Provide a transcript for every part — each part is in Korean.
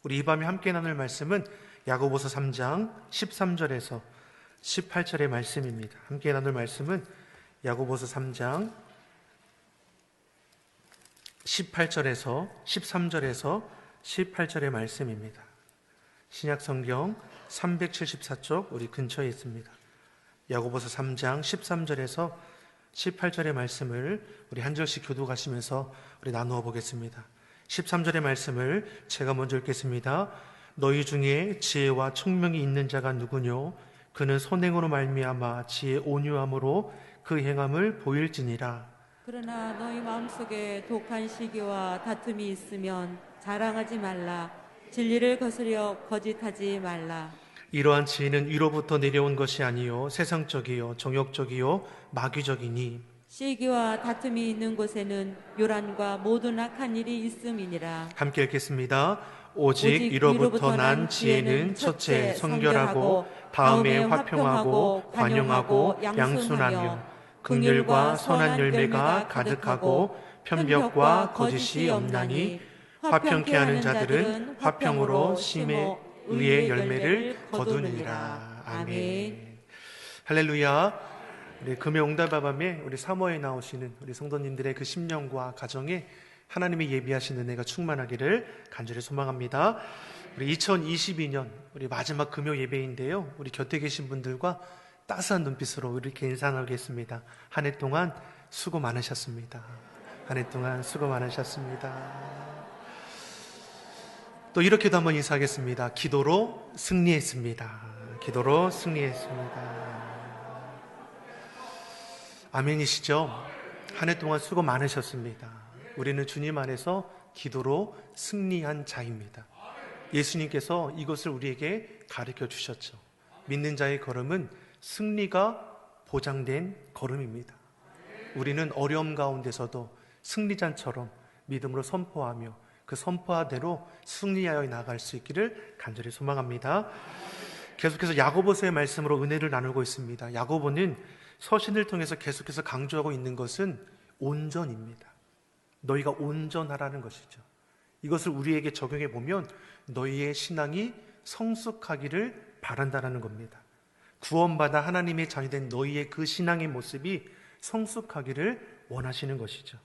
우리 이 밤에 함께 나눌 말씀은 야고보서 3장 13절에서 18절의 말씀입니다. 함께 나눌 말씀은 야고보서 3장 18절에서 13절에서 18절의 말씀입니다. 신약성경 374쪽 우리 근처에 있습니다. 야고보서 3장 13절에서 18절의 말씀을 우리 한 절씩 교독하시면서 우리 나누어 보겠습니다. 13절의 말씀을 제가 먼저 읽겠습니다. 너희 중에 지혜와 총명이 있는 자가 누구뇨? 그는 선행으로 말미암아 지혜 온유함으로 그 행함을 보일지니라. 그러나 너희 마음속에 독한 시기와 다툼이 있으면 자랑하지 말라. 진리를 거스려 거짓하지 말라. 이러한 지혜는 위로부터 내려온 것이 아니요 세상적이요 정욕적이요 마귀적이니 시기와 다툼이 있는 곳에는 요란과 모든 악한 일이 있음이니라. 함께 읽겠습니다. 오직 위로부터 난 지혜는 첫째 성결하고 다음에 화평하고 관용하고 양순하며 긍휼과 선한 열매가 가득하고 편벽과 거짓이 없나니 화평케 하는 자들은 화평으로 심에 의의 열매를 거두느니라. 아멘. 할렐루야. 우리 금요 응답의 우리 사모에 나오시는 우리 성도님들의 그 심령과 가정에 하나님의 예비하신 은혜가 충만하기를 간절히 소망합니다. 우리 2022년 우리 마지막 금요 예배인데요, 우리 곁에 계신 분들과 따스한 눈빛으로 이렇게 인사나누겠습니다. 한 해 동안 수고 많으셨습니다. 한 해 동안 수고 많으셨습니다. 또 이렇게도 한번 인사하겠습니다. 기도로 승리했습니다. 기도로 승리했습니다. 아멘이시죠? 한 해 동안 수고 많으셨습니다. 우리는 주님 안에서 기도로 승리한 자입니다. 예수님께서 이것을 우리에게 가르쳐 주셨죠. 믿는 자의 걸음은 승리가 보장된 걸음입니다. 우리는 어려움 가운데서도 승리자처럼 믿음으로 선포하며 그 선포하대로 승리하여 나갈 수 있기를 간절히 소망합니다. 계속해서 야고보서의 말씀으로 은혜를 나누고 있습니다. 야고보는 서신을 통해서 계속해서 강조하고 있는 것은 온전입니다. 너희가 온전하라는 것이죠. 이것을 우리에게 적용해 보면 너희의 신앙이 성숙하기를 바란다라는 겁니다. 구원받아 하나님의 자녀된 너희의 그 신앙의 모습이 성숙하기를 원하시는 것이죠.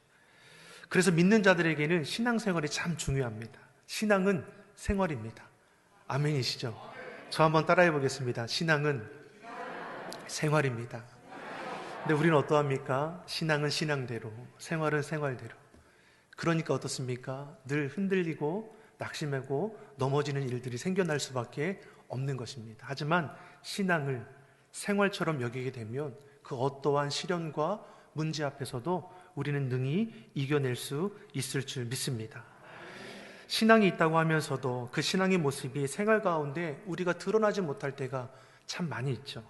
그래서 믿는 자들에게는 신앙생활이 참 중요합니다. 신앙은 생활입니다. 아멘이시죠? 저 한번 따라해 보겠습니다. 신앙은 생활입니다. 근데 우리는 어떠합니까? 신앙은 신앙대로, 생활은 생활대로. 그러니까 어떻습니까? 늘 흔들리고 낙심하고 넘어지는 일들이 생겨날 수밖에 없는 것입니다. 하지만 신앙을 생활처럼 여기게 되면 그 어떠한 시련과 문제 앞에서도 우리는 능히 이겨낼 수 있을 줄 믿습니다. 신앙이 있다고 하면서도 그 신앙의 모습이 생활 가운데 우리가 드러나지 못할 때가 참 많이 있죠.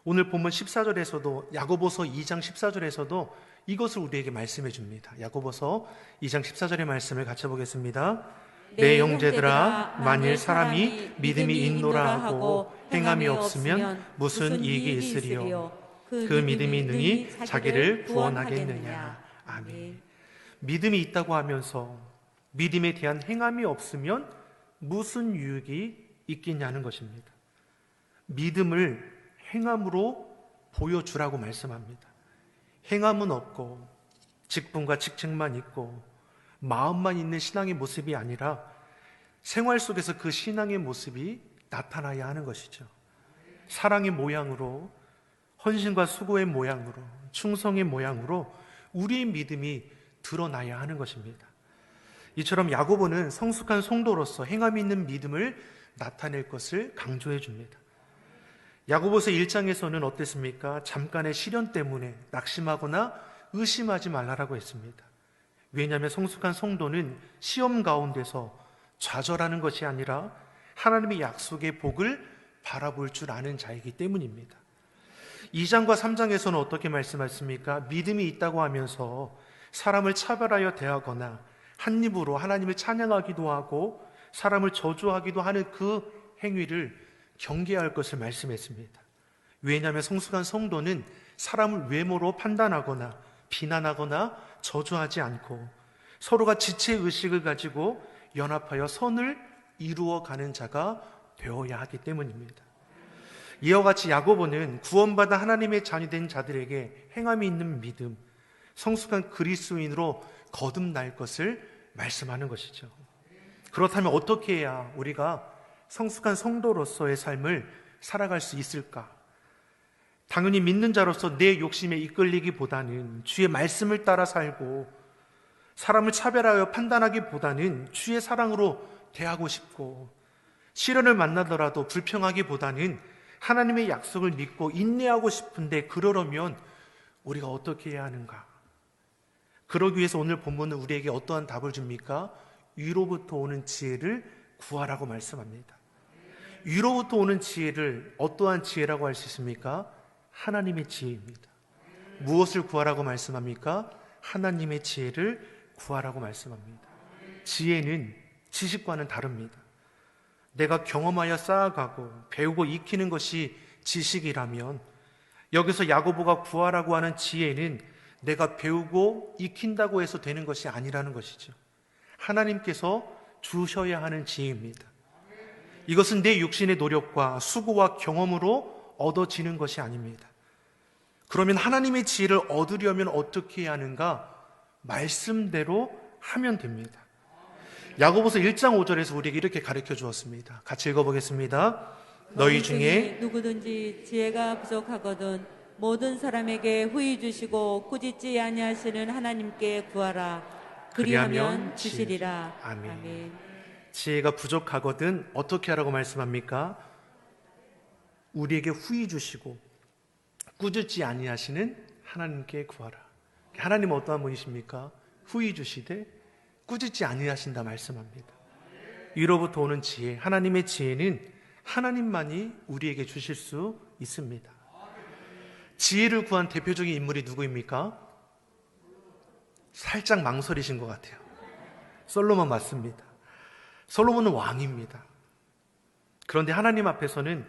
오늘 본문 14절에서도 야고보서 2장 14절에서도 이것을 우리에게 말씀해 줍니다. 야고보서 2장 14절의 말씀을 같이 보겠습니다. 내 형제들아, 만일 사람이 믿음이 있노라 하고 행함이 없으면 무슨 이익이 있으리요? 그 믿음이 능히 자기를 구원하겠느냐. 아멘. 믿음이 있다고 하면서 믿음에 대한 행함이 없으면 무슨 유익이 있겠냐는 것입니다. 믿음을 행함으로 보여주라고 말씀합니다. 행함은 없고 직분과 직책만 있고 마음만 있는 신앙의 모습이 아니라 생활 속에서 그 신앙의 모습이 나타나야 하는 것이죠. 사랑의 모양으로, 헌신과 수고의 모양으로, 충성의 모양으로 우리의 믿음이 드러나야 하는 것입니다. 이처럼 야고보는 성숙한 성도로서 행함이 있는 믿음을 나타낼 것을 강조해 줍니다. 야고보서 1장에서는 어땠습니까? 잠깐의 시련 때문에 낙심하거나 의심하지 말라라고 했습니다. 왜냐하면 성숙한 성도는 시험 가운데서 좌절하는 것이 아니라 하나님의 약속의 복을 바라볼 줄 아는 자이기 때문입니다. 2장과 3장에서는 어떻게 말씀하십니까? 믿음이 있다고 하면서 사람을 차별하여 대하거나 한 입으로 하나님을 찬양하기도 하고 사람을 저주하기도 하는 그 행위를 경계할 것을 말씀했습니다. 왜냐하면 성숙한 성도는 사람을 외모로 판단하거나 비난하거나 저주하지 않고 서로가 지체의식을 가지고 연합하여 선을 이루어가는 자가 되어야 하기 때문입니다. 이와 같이 야고보는 구원받아 하나님의 자녀된 자들에게 행함이 있는 믿음, 성숙한 그리스도인으로 거듭날 것을 말씀하는 것이죠. 그렇다면 어떻게 해야 우리가 성숙한 성도로서의 삶을 살아갈 수 있을까? 당연히 믿는 자로서 내 욕심에 이끌리기보다는 주의 말씀을 따라 살고, 사람을 차별하여 판단하기보다는 주의 사랑으로 대하고 싶고, 시련을 만나더라도 불평하기보다는 하나님의 약속을 믿고 인내하고 싶은데, 그러려면 우리가 어떻게 해야 하는가? 그러기 위해서 오늘 본문은 우리에게 어떠한 답을 줍니까? 위로부터 오는 지혜를 구하라고 말씀합니다. 위로부터 오는 지혜를 어떠한 지혜라고 할 수 있습니까? 하나님의 지혜입니다. 무엇을 구하라고 말씀합니까? 하나님의 지혜를 구하라고 말씀합니다. 지혜는 지식과는 다릅니다. 내가 경험하여 쌓아가고 배우고 익히는 것이 지식이라면, 여기서 야고보가 구하라고 하는 지혜는 내가 배우고 익힌다고 해서 되는 것이 아니라는 것이죠. 하나님께서 주셔야 하는 지혜입니다. 이것은 내 육신의 노력과 수고와 경험으로 얻어지는 것이 아닙니다. 그러면 하나님의 지혜를 얻으려면 어떻게 해야 하는가? 말씀대로 하면 됩니다. 야고보서 1장 5절에서 우리에게 이렇게 가르쳐 주었습니다. 같이 읽어보겠습니다. 너희 중에 누구든지 지혜가 부족하거든 모든 사람에게 후히 주시고 꾸짖지 아니하시는 하나님께 구하라. 그리하면 주시리라. 아멘. 아멘. 지혜가 부족하거든 어떻게 하라고 말씀합니까? 우리에게 후히 주시고 꾸짖지 아니하시는 하나님께 구하라. 하나님은 어떠한 분이십니까? 후히 주시되 꾸짖지 아니하신다 말씀합니다. 위로부터 오는 지혜, 하나님의 지혜는 하나님만이 우리에게 주실 수 있습니다. 지혜를 구한 대표적인 인물이 누구입니까? 살짝 망설이신 것 같아요. 솔로몬 맞습니다. 솔로몬은 왕입니다. 그런데 하나님 앞에서는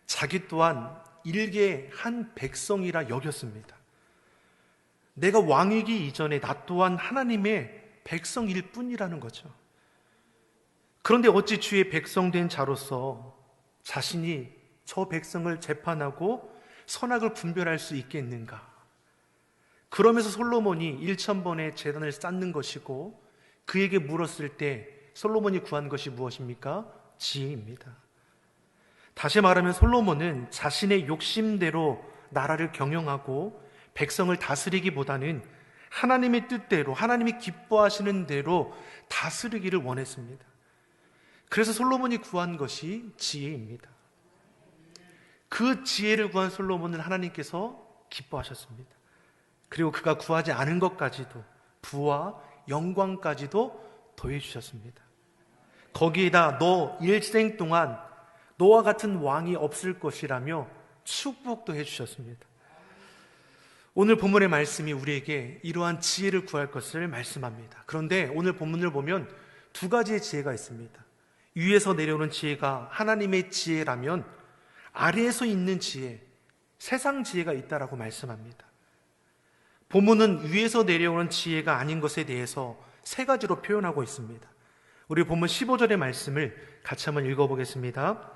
자기 또한 일개 한 백성이라 여겼습니다. 내가 왕이기 이전에 나 또한 하나님의 백성일 뿐이라는 거죠. 그런데 어찌 주의 백성된 자로서 자신이 저 백성을 재판하고 선악을 분별할 수 있겠는가? 그러면서 솔로몬이 1000번의 제단을 쌓는 것이고, 그에게 물었을 때 솔로몬이 구한 것이 무엇입니까? 지혜입니다. 다시 말하면 솔로몬은 자신의 욕심대로 나라를 경영하고 백성을 다스리기보다는 하나님의 뜻대로, 하나님이 기뻐하시는 대로 다스리기를 원했습니다. 그래서 솔로몬이 구한 것이 지혜입니다. 그 지혜를 구한 솔로몬은 하나님께서 기뻐하셨습니다. 그리고 그가 구하지 않은 것까지도, 부와 영광까지도 더해주셨습니다. 거기에다 너 일생 동안 너와 같은 왕이 없을 것이라며 축복도 해주셨습니다. 오늘 본문의 말씀이 우리에게 이러한 지혜를 구할 것을 말씀합니다. 그런데 오늘 본문을 보면 두 가지의 지혜가 있습니다. 위에서 내려오는 지혜가 하나님의 지혜라면 아래에서 있는 지혜, 세상 지혜가 있다라고 말씀합니다. 본문은 위에서 내려오는 지혜가 아닌 것에 대해서 세 가지로 표현하고 있습니다. 우리 본문 15절의 말씀을 같이 한번 읽어보겠습니다.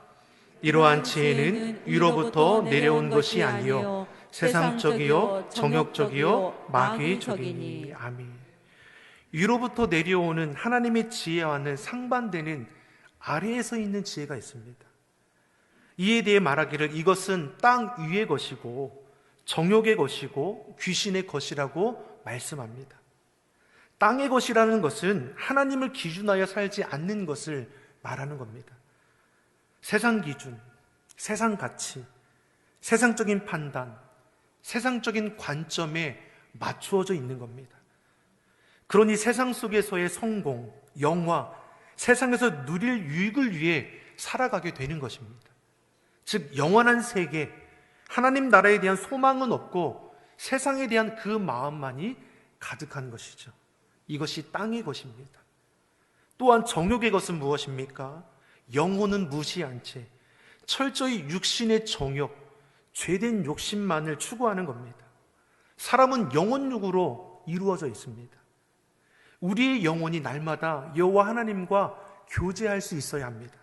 이러한 지혜는 위로부터 내려온 것이 아니요 세상적이요 정욕적이요 마귀적이니. 아멘. 위로부터 내려오는 하나님의 지혜와는 상반되는 아래에서 있는 지혜가 있습니다. 이에 대해 말하기를 이것은 땅 위의 것이고 정욕의 것이고 귀신의 것이라고 말씀합니다. 땅의 것이라는 것은 하나님을 기준하여 살지 않는 것을 말하는 겁니다. 세상 기준, 세상 가치, 세상적인 판단, 세상적인 관점에 맞추어져 있는 겁니다. 그러니 세상 속에서의 성공, 영화, 세상에서 누릴 유익을 위해 살아가게 되는 것입니다. 즉 영원한 세계, 하나님 나라에 대한 소망은 없고 세상에 대한 그 마음만이 가득한 것이죠. 이것이 땅의 것입니다. 또한 정욕의 것은 무엇입니까? 영혼은 무시한 채 철저히 육신의 정욕, 죄된 욕심만을 추구하는 겁니다. 사람은 영혼육으로 이루어져 있습니다. 우리의 영혼이 날마다 여호와 하나님과 교제할 수 있어야 합니다.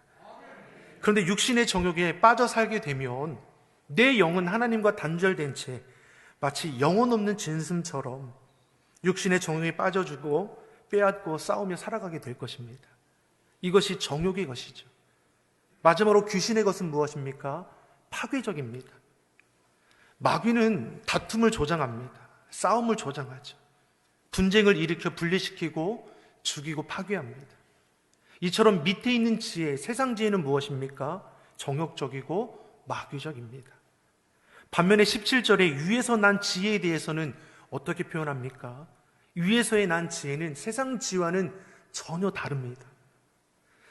그런데 육신의 정욕에 빠져 살게 되면 내 영은 하나님과 단절된 채 마치 영혼 없는 진슴처럼 육신의 정욕에 빠져주고 빼앗고 싸우며 살아가게 될 것입니다. 이것이 정욕의 것이죠. 마지막으로 귀신의 것은 무엇입니까? 파괴적입니다. 마귀는 다툼을 조장합니다. 싸움을 조장하죠. 분쟁을 일으켜 분리시키고 죽이고 파괴합니다. 이처럼 밑에 있는 지혜, 세상 지혜는 무엇입니까? 정욕적이고 마귀적입니다. 반면에 17절에 위에서 난 지혜에 대해서는 어떻게 표현합니까? 위에서의 난 지혜는 세상 지혜와는 전혀 다릅니다.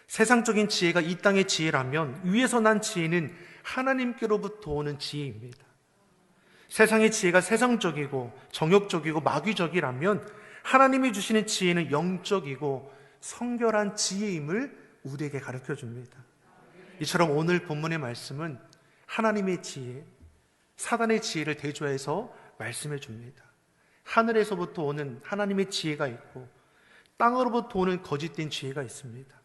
세상적인 지혜가 이 땅의 지혜라면 위에서 난 지혜는 하나님께로부터 오는 지혜입니다. 세상의 지혜가 세상적이고 정욕적이고 마귀적이라면 하나님이 주시는 지혜는 영적이고 성결한 지혜임을 우리에게 가르쳐 줍니다. 이처럼 오늘 본문의 말씀은 하나님의 지혜, 사단의 지혜를 대조해서 말씀해 줍니다. 하늘에서부터 오는 하나님의 지혜가 있고 땅으로부터 오는 거짓된 지혜가 있습니다.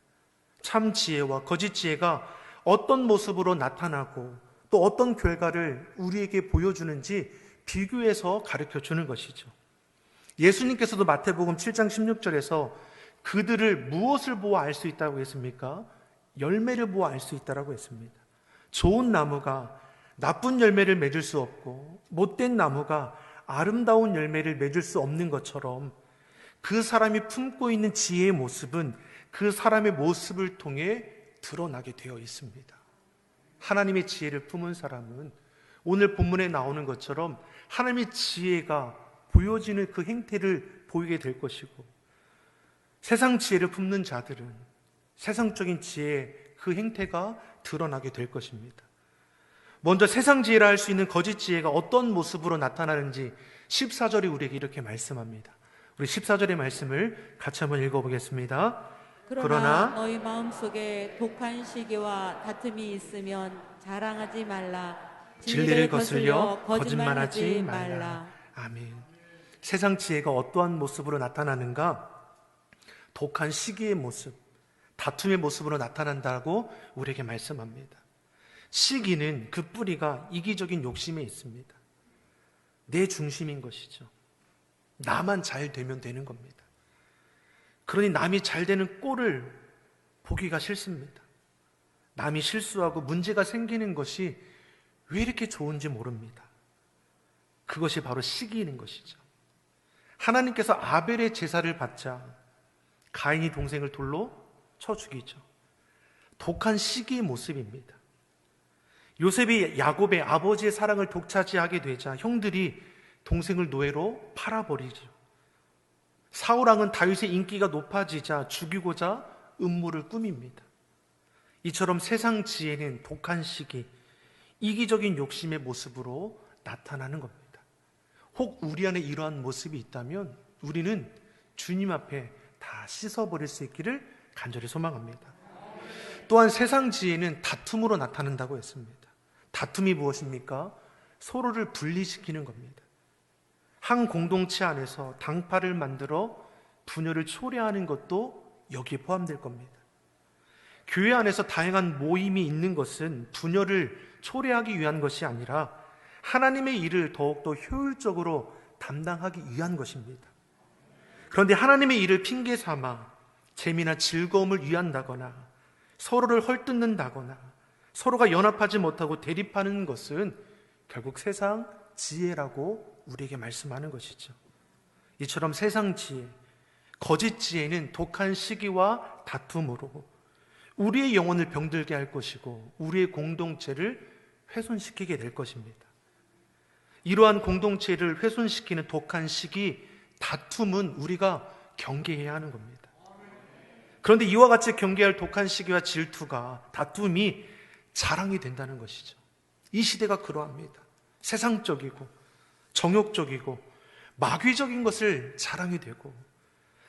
참 지혜와 거짓 지혜가 어떤 모습으로 나타나고 또 어떤 결과를 우리에게 보여주는지 비교해서 가르쳐 주는 것이죠. 예수님께서도 마태복음 7장 16절에서 그들을 무엇을 보아 알 수 있다고 했습니까? 열매를 보아 알 수 있다고 했습니다. 좋은 나무가 나쁜 열매를 맺을 수 없고 못된 나무가 아름다운 열매를 맺을 수 없는 것처럼 그 사람이 품고 있는 지혜의 모습은 그 사람의 모습을 통해 드러나게 되어 있습니다. 하나님의 지혜를 품은 사람은 오늘 본문에 나오는 것처럼 하나님의 지혜가 보여지는 그 행태를 보이게 될 것이고, 세상 지혜를 품는 자들은 세상적인 지혜의 그 행태가 드러나게 될 것입니다. 먼저 세상 지혜라 할 수 있는 거짓 지혜가 어떤 모습으로 나타나는지 14절이 우리에게 이렇게 말씀합니다. 우리 14절의 말씀을 같이 한번 읽어보겠습니다. 그러나 너희 마음속에 독한 시기와 다툼이 있으면 자랑하지 말라. 진리를 거슬려 거짓말하지 말라. 아멘. 세상 지혜가 어떠한 모습으로 나타나는가? 독한 시기의 모습, 다툼의 모습으로 나타난다고 우리에게 말씀합니다. 시기는 그 뿌리가 이기적인 욕심에 있습니다. 내 중심인 것이죠. 나만 잘 되면 되는 겁니다. 그러니 남이 잘 되는 꼴을 보기가 싫습니다. 남이 실수하고 문제가 생기는 것이 왜 이렇게 좋은지 모릅니다. 그것이 바로 시기인 것이죠. 하나님께서 아벨의 제사를 받자 가인이 동생을 돌로 쳐 죽이죠. 독한 시기의 모습입니다. 요셉이 야곱의 아버지의 사랑을 독차지하게 되자 형들이 동생을 노예로 팔아버리죠. 사울왕은 다윗의 인기가 높아지자 죽이고자 음모를 꾸밉니다. 이처럼 세상 지혜는 독한 시기, 이기적인 욕심의 모습으로 나타나는 겁니다. 혹 우리 안에 이러한 모습이 있다면 우리는 주님 앞에 다 씻어버릴 수 있기를 간절히 소망합니다. 또한 세상 지혜는 다툼으로 나타난다고 했습니다. 다툼이 무엇입니까? 서로를 분리시키는 겁니다. 한 공동체 안에서 당파를 만들어 분열을 초래하는 것도 여기에 포함될 겁니다. 교회 안에서 다양한 모임이 있는 것은 분열을 초래하기 위한 것이 아니라 하나님의 일을 더욱더 효율적으로 담당하기 위한 것입니다. 그런데 하나님의 일을 핑계 삼아 재미나 즐거움을 위한다거나 서로를 헐뜯는다거나 서로가 연합하지 못하고 대립하는 것은 결국 세상 지혜라고 우리에게 말씀하는 것이죠. 이처럼 세상 지혜, 거짓 지혜는 독한 시기와 다툼으로 우리의 영혼을 병들게 할 것이고 우리의 공동체를 훼손시키게 될 것입니다. 이러한 공동체를 훼손시키는 독한 시기, 다툼은 우리가 경계해야 하는 겁니다. 그런데 이와 같이 경계할 독한 시기와 질투가, 다툼이 자랑이 된다는 것이죠. 이 시대가 그러합니다. 세상적이고 정욕적이고 마귀적인 것을 자랑이 되고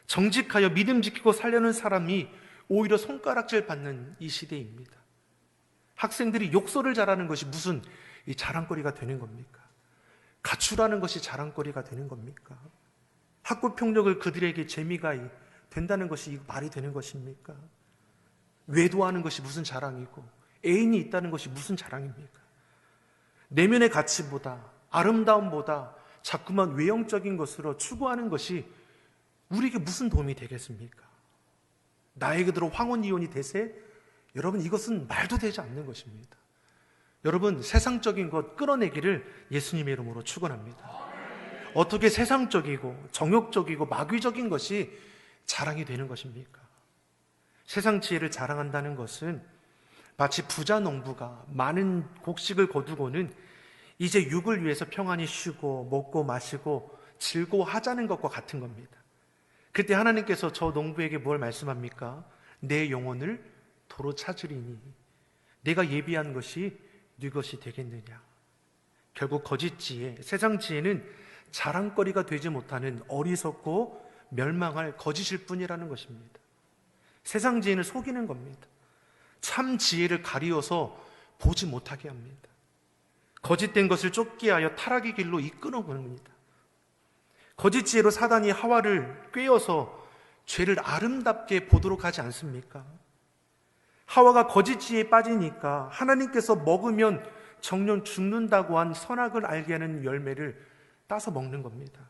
정직하여 믿음 지키고 살려는 사람이 오히려 손가락질 받는 이 시대입니다. 학생들이 욕설을 잘하는 것이 무슨 이 자랑거리가 되는 겁니까? 가출하는 것이 자랑거리가 되는 겁니까? 학교 폭력을 그들에게 재미가 된다는 것이 말이 되는 것입니까? 외도하는 것이 무슨 자랑이고 애인이 있다는 것이 무슨 자랑입니까? 내면의 가치보다, 아름다움보다 자꾸만 외형적인 것으로 추구하는 것이 우리에게 무슨 도움이 되겠습니까? 나에게 들어 황혼이혼이 되세? 여러분, 이것은 말도 되지 않는 것입니다. 여러분, 세상적인 것 끌어내기를 예수님의 이름으로 축원합니다. 어떻게 세상적이고 정욕적이고 마귀적인 것이 자랑이 되는 것입니까? 세상 지혜를 자랑한다는 것은 마치 부자 농부가 많은 곡식을 거두고는 이제 육을 위해서 평안히 쉬고 먹고 마시고 즐거워하자는 것과 같은 겁니다. 그때 하나님께서 저 농부에게 뭘 말씀합니까? 내 영혼을 도로 찾으리니 내가 예비한 것이 네 것이 되겠느냐. 결국 거짓 지혜, 세상 지혜는 자랑거리가 되지 못하는 어리석고 멸망할 거짓일 뿐이라는 것입니다. 세상 지혜는 속이는 겁니다. 참 지혜를 가리워서 보지 못하게 합니다. 거짓된 것을 쫓게 하여 타락의 길로 이끌어 보냅니다. 거짓 지혜로 사단이 하와를 꿰어서 죄를 아름답게 보도록 하지 않습니까? 하와가 거짓 지혜에 빠지니까 하나님께서 먹으면 정녕 죽는다고 한 선악을 알게 하는 열매를 따서 먹는 겁니다.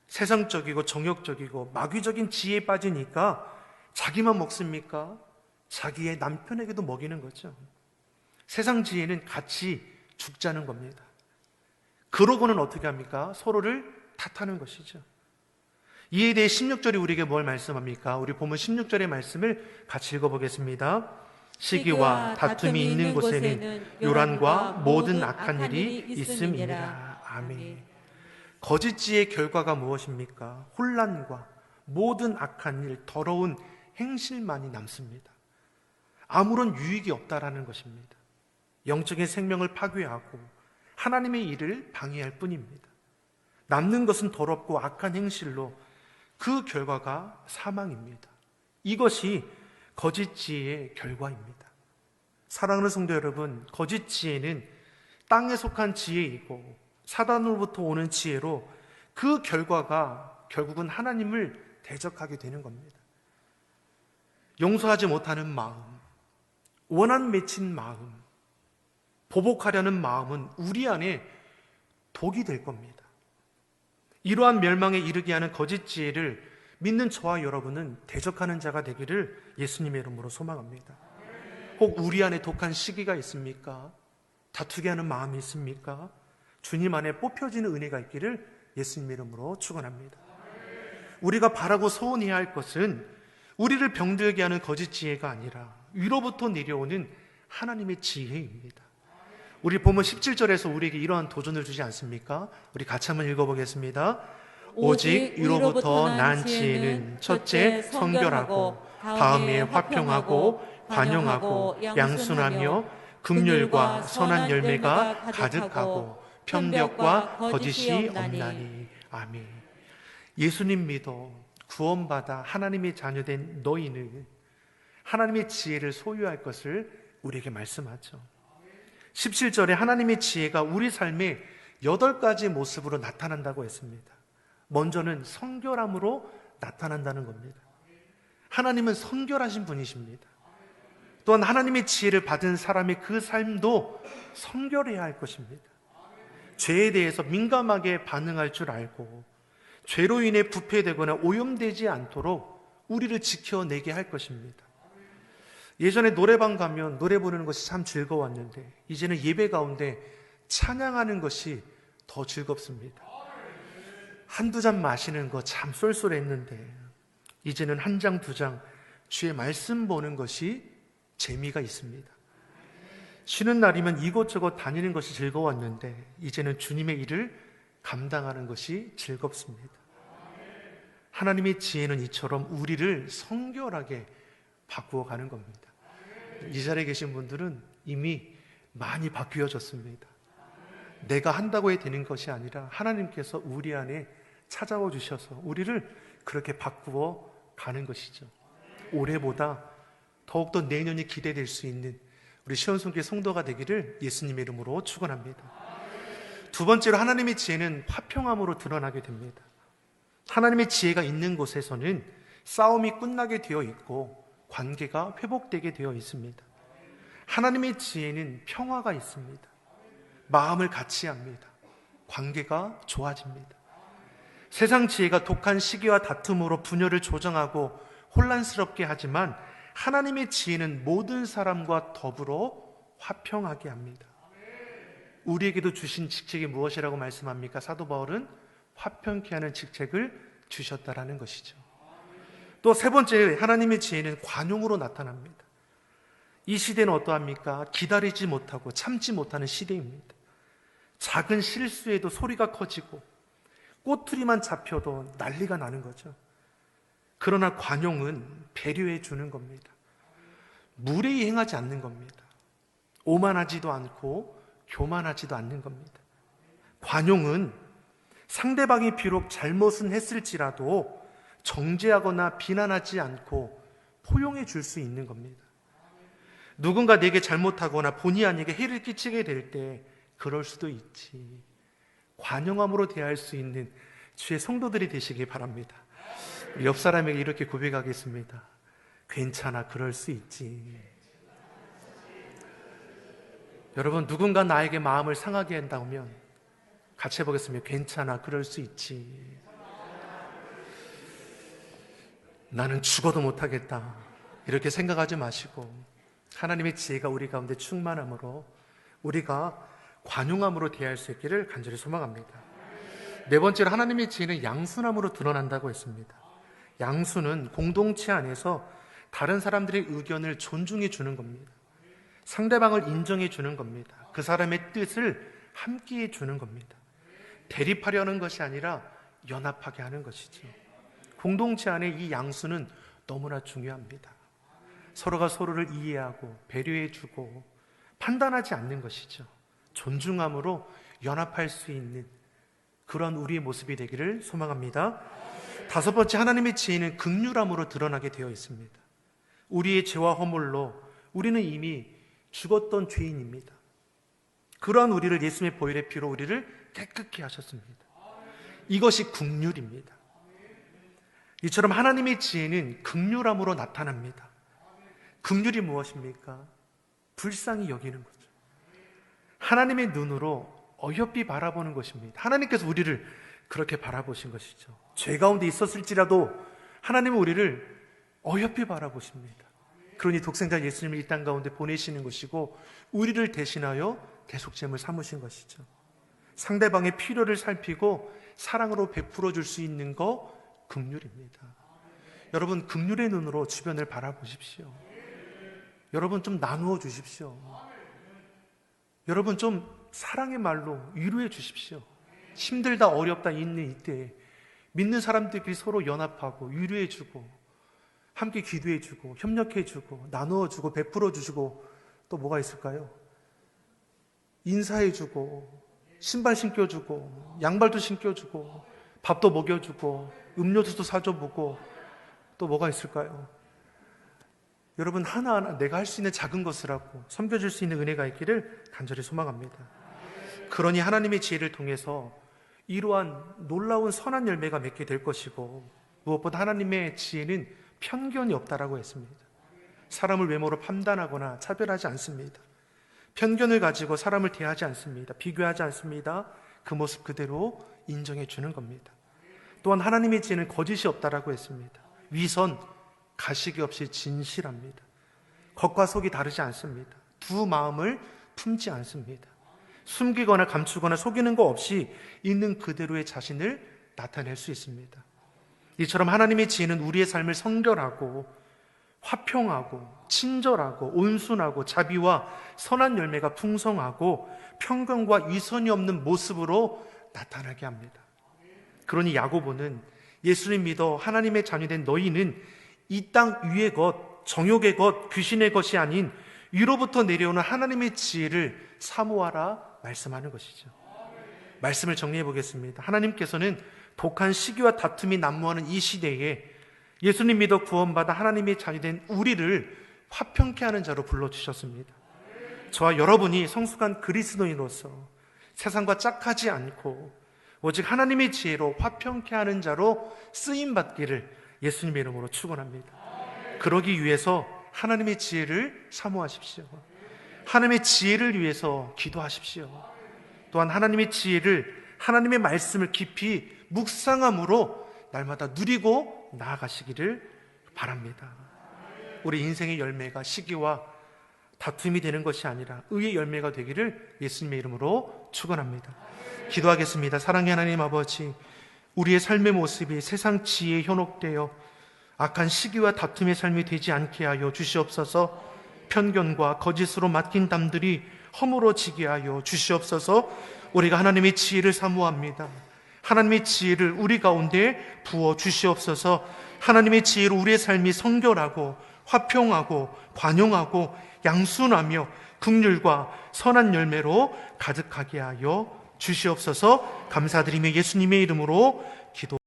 세상적이고 정욕적이고 마귀적인 지혜에 빠지니까 자기만 먹습니까? 자기의 남편에게도 먹이는 거죠. 세상 지혜는 같이 죽자는 겁니다. 그러고는 어떻게 합니까? 서로를 탓하는 것이죠. 이에 대해 16절이 우리에게 뭘 말씀합니까? 우리 보면 16절의 말씀을 같이 읽어보겠습니다. 시기와 다툼이 있는 곳에는 요란과 모든 악한 일이 있음이니라. 아멘. 거짓 지혜의 결과가 무엇입니까? 혼란과 모든 악한 일, 더러운 행실만이 남습니다. 아무런 유익이 없다라는 것입니다. 영적인 생명을 파괴하고 하나님의 일을 방해할 뿐입니다. 남는 것은 더럽고 악한 행실로 그 결과가 사망입니다. 이것이 거짓 지혜의 결과입니다. 사랑하는 성도 여러분, 거짓 지혜는 땅에 속한 지혜이고 사단으로부터 오는 지혜로 그 결과가 결국은 하나님을 대적하게 되는 겁니다. 용서하지 못하는 마음, 원한 맺힌 마음, 보복하려는 마음은 우리 안에 독이 될 겁니다. 이러한 멸망에 이르게 하는 거짓 지혜를 믿는 저와 여러분은 대적하는 자가 되기를 예수님의 이름으로 소망합니다. 혹 우리 안에 독한 시기가 있습니까? 다투게 하는 마음이 있습니까? 주님 안에 뽑혀지는 은혜가 있기를 예수님의 이름으로 축원합니다. 우리가 바라고 소원해야 할 것은 우리를 병들게 하는 거짓 지혜가 아니라 위로부터 내려오는 하나님의 지혜입니다. 우리 보면 17절에서 우리에게 이러한 도전을 주지 않습니까? 우리 같이 한번 읽어보겠습니다. 오직 위로부터 난 지혜는 첫째 성결하고 다음에 화평하고 관용하고 양순하며 긍휼과 선한 열매가 가득하고 편벽과 거짓이 없나니. 아멘. 예수님 믿어 구원받아 하나님의 자녀된 너희는 하나님의 지혜를 소유할 것을 우리에게 말씀하죠. 17절에 하나님의 지혜가 우리 삶의 8가지 모습으로 나타난다고 했습니다. 먼저는 성결함으로 나타난다는 겁니다. 하나님은 성결하신 분이십니다. 또한 하나님의 지혜를 받은 사람의 그 삶도 성결해야 할 것입니다. 죄에 대해서 민감하게 반응할 줄 알고 죄로 인해 부패되거나 오염되지 않도록 우리를 지켜내게 할 것입니다. 예전에 노래방 가면 노래 부르는 것이 참 즐거웠는데 이제는 예배 가운데 찬양하는 것이 더 즐겁습니다. 한두 잔 마시는 거 참 쏠쏠했는데 이제는 한 장, 두 장 주의 말씀 보는 것이 재미가 있습니다. 쉬는 날이면 이곳저곳 다니는 것이 즐거웠는데 이제는 주님의 일을 감당하는 것이 즐겁습니다. 하나님의 지혜는 이처럼 우리를 성결하게 바꾸어 가는 겁니다. 이 자리에 계신 분들은 이미 많이 바뀌어졌습니다. 내가 한다고 해 되는 것이 아니라 하나님께서 우리 안에 찾아와 주셔서 우리를 그렇게 바꾸어 가는 것이죠. 올해보다 더욱더 내년이 기대될 수 있는 우리 시온성교회 성도가 되기를 예수님의 이름으로 축원합니다. 두 번째로 하나님의 지혜는 화평함으로 드러나게 됩니다. 하나님의 지혜가 있는 곳에서는 싸움이 끝나게 되어 있고 관계가 회복되게 되어 있습니다. 하나님의 지혜는 평화가 있습니다. 마음을 같이 합니다. 관계가 좋아집니다. 세상 지혜가 독한 시기와 다툼으로 분열을 조정하고 혼란스럽게 하지만 하나님의 지혜는 모든 사람과 더불어 화평하게 합니다. 우리에게도 주신 직책이 무엇이라고 말씀합니까? 사도 바울은 화평케 하는 직책을 주셨다라는 것이죠. 또 세 번째, 하나님의 지혜는 관용으로 나타납니다. 이 시대는 어떠합니까? 기다리지 못하고 참지 못하는 시대입니다. 작은 실수에도 소리가 커지고 꼬투리만 잡혀도 난리가 나는 거죠. 그러나 관용은 배려해 주는 겁니다. 무례히 행하지 않는 겁니다. 오만하지도 않고 교만하지도 않는 겁니다. 관용은 상대방이 비록 잘못은 했을지라도 정죄하거나 비난하지 않고 포용해 줄 수 있는 겁니다. 누군가 내게 잘못하거나 본의 아니게 해를 끼치게 될 때 그럴 수도 있지. 관용함으로 대할 수 있는 주의 성도들이 되시기 바랍니다. 옆 사람에게 이렇게 고백하겠습니다. 괜찮아, 그럴 수 있지. 여러분, 누군가 나에게 마음을 상하게 한다면 같이 해보겠습니다. 괜찮아, 그럴 수 있지. 나는 죽어도 못하겠다, 이렇게 생각하지 마시고 하나님의 지혜가 우리 가운데 충만함으로 우리가 관용함으로 대할 수 있기를 간절히 소망합니다. 네 번째로 하나님의 지혜는 양순함으로 드러난다고 했습니다. 양수는 공동체 안에서 다른 사람들의 의견을 존중해 주는 겁니다. 상대방을 인정해 주는 겁니다. 그 사람의 뜻을 함께해 주는 겁니다. 대립하려는 것이 아니라 연합하게 하는 것이죠. 공동체 안에 이 양수는 너무나 중요합니다. 서로가 서로를 이해하고 배려해 주고 판단하지 않는 것이죠. 존중함으로 연합할 수 있는 그런 우리의 모습이 되기를 소망합니다. 다섯 번째, 하나님의 지혜는 긍휼함으로 드러나게 되어 있습니다. 우리의 죄와 허물로 우리는 이미 죽었던 죄인입니다. 그러한 우리를 예수님의 보혈의 피로 우리를 깨끗게 하셨습니다. 이것이 긍휼입니다. 이처럼 하나님의 지혜는 긍휼함으로 나타납니다. 긍휼이 무엇입니까? 불쌍히 여기는 거죠. 하나님의 눈으로 어여삐 바라보는 것입니다. 하나님께서 우리를 그렇게 바라보신 것이죠. 죄 가운데 있었을지라도 하나님은 우리를 어여삐 바라보십니다. 그러니 독생자 예수님을 이 땅 가운데 보내시는 것이고 우리를 대신하여 대속죄물 삼으신 것이죠. 상대방의 필요를 살피고 사랑으로 베풀어 줄 수 있는 거 긍휼입니다. 여러분, 긍휼의 눈으로 주변을 바라보십시오. 여러분, 좀 나누어 주십시오. 여러분, 좀 사랑의 말로 위로해 주십시오. 힘들다 어렵다 있는 이때에 믿는 사람들끼리 서로 연합하고 위로해 주고 함께 기도해 주고 협력해 주고 나누어 주고 베풀어 주시고 또 뭐가 있을까요? 인사해 주고 신발 신겨 주고 양발도 신겨 주고 밥도 먹여 주고 음료수도 사줘 보고 또 뭐가 있을까요? 여러분, 하나하나 내가 할 수 있는 작은 것을 하고 섬겨줄 수 있는 은혜가 있기를 간절히 소망합니다. 그러니 하나님의 지혜를 통해서 이러한 놀라운 선한 열매가 맺게 될 것이고 무엇보다 하나님의 지혜는 편견이 없다라고 했습니다. 사람을 외모로 판단하거나 차별하지 않습니다. 편견을 가지고 사람을 대하지 않습니다. 비교하지 않습니다. 그 모습 그대로 인정해 주는 겁니다. 또한 하나님의 지혜는 거짓이 없다라고 했습니다. 위선, 가식이 없이 진실합니다. 겉과 속이 다르지 않습니다. 두 마음을 품지 않습니다. 숨기거나 감추거나 속이는 거 없이 있는 그대로의 자신을 나타낼 수 있습니다. 이처럼 하나님의 지혜는 우리의 삶을 성결하고 화평하고 친절하고 온순하고 자비와 선한 열매가 풍성하고 편견과 위선이 없는 모습으로 나타나게 합니다. 그러니 야고보는 예수님 믿어 하나님의 자녀된 너희는 이 땅 위의 것, 정욕의 것, 귀신의 것이 아닌 위로부터 내려오는 하나님의 지혜를 사모하라 말씀하는 것이죠. 말씀을 정리해 보겠습니다. 하나님께서는 독한 시기와 다툼이 난무하는 이 시대에 예수님 믿어 구원받아 하나님의 자녀된 우리를 화평케 하는 자로 불러주셨습니다. 저와 여러분이 성숙한 그리스도인으로서 세상과 짝하지 않고 오직 하나님의 지혜로 화평케 하는 자로 쓰임받기를 예수님의 이름으로 축원합니다. 그러기 위해서 하나님의 지혜를 사모하십시오. 하나님의 지혜를 위해서 기도하십시오. 또한 하나님의 지혜를, 하나님의 말씀을 깊이 묵상함으로 날마다 누리고 나아가시기를 바랍니다. 우리 인생의 열매가 시기와 다툼이 되는 것이 아니라 의의 열매가 되기를 예수님의 이름으로 축원합니다. 기도하겠습니다. 사랑의 하나님 아버지, 우리의 삶의 모습이 세상 지혜에 현혹되어 악한 시기와 다툼의 삶이 되지 않게 하여 주시옵소서. 편견과 거짓으로 맡긴 담들이 허물어지게 하여 주시옵소서. 우리가 하나님의 지혜를 사모합니다. 하나님의 지혜를 우리 가운데 부어 주시옵소서. 하나님의 지혜로 우리의 삶이 성결하고 화평하고 관용하고 양순하며 긍휼과 선한 열매로 가득하게 하여 주시옵소서. 감사드리며 예수님의 이름으로 기도